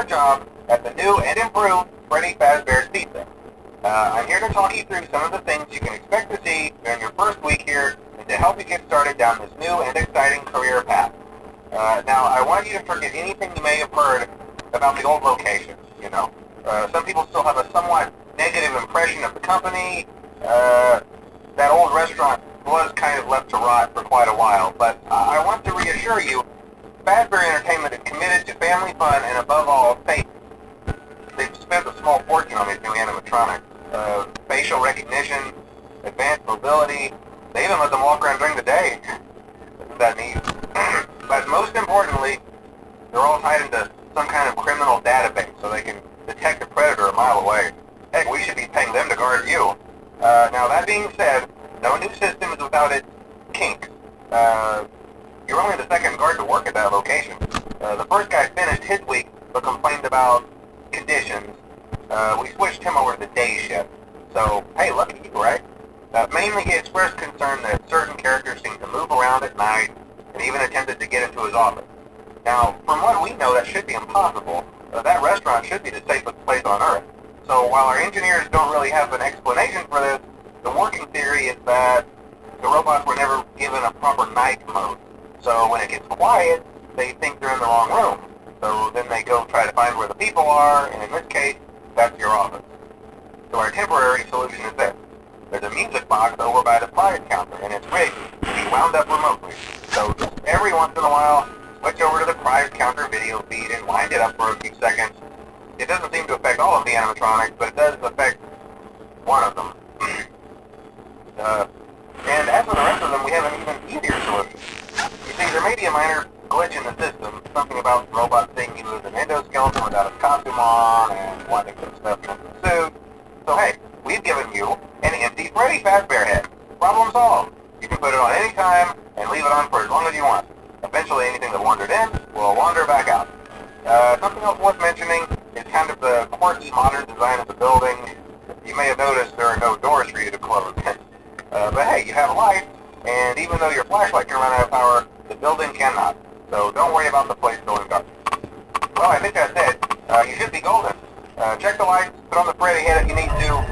your job at the new and improved Freddy Fazbear's Pizza. I'm here to talk you through some of the things you can expect to see during your first week here and to help you get started down this new and exciting career path. Now, I want you to forget anything you may have heard about the old location. Some people still have a somewhat negative impression of the company. That old restaurant was kind of left to rot for quite a while, but I want to reassure you, Fazbear Entertainment is committed to family fun and above all, safety. They've spent a small fortune on these new animatronics. Facial recognition, advanced mobility, they even let them walk around during the day. Isn't that neat? But most importantly, they're all tied into some kind of criminal database so they can detect a predator a mile away. Heck, we should be paying them to guard you. Now that being said, no new system is without its kinks. You're only the second guard to work at that location. The first guy finished his week but complained about conditions. We switched him over to the day shift. So, hey, lucky you, right? Mainly he expressed concern that certain characters seemed to move around at night and even attempted to get into his office. Now, from what we know, that should be impossible. That restaurant should be the safest place on Earth. So while our engineers don't really have an explanation for this, the working theory is that the robots were never given a proper night mode. So when it gets quiet, they think they're in the wrong room. So then they go try to find where the people are, and in this case, that's your office. So our temporary solution is this. There's a music box over by the prize counter, and it's rigged to be wound up remotely. So just every once in a while, switch over to the prize counter video feed and wind it up for a few seconds. It doesn't seem to affect all of the animatronics, but it does affect one of them. And as for the rest of them, we have an even easier solution. You see, there may be a minor glitch in the system, something about the robot seeing you as an endoskeleton without his costume on and wanting to stuff into the suit. So hey, we've given you an empty Freddy Fazbear head. Problem solved. You can put it on any time and leave it on for as long as you want. Eventually anything that wandered in will wander back out. Something else worth mentioning is kind of the quirky modern design of the building. You may have noticed there are no doors for you to close. But hey, you have lights, and even though your flashlight can run out of power, the building cannot. So don't worry about the place going dark. Well, I think that's it. You should be golden. Check the lights, put on the Freddy head if you need to,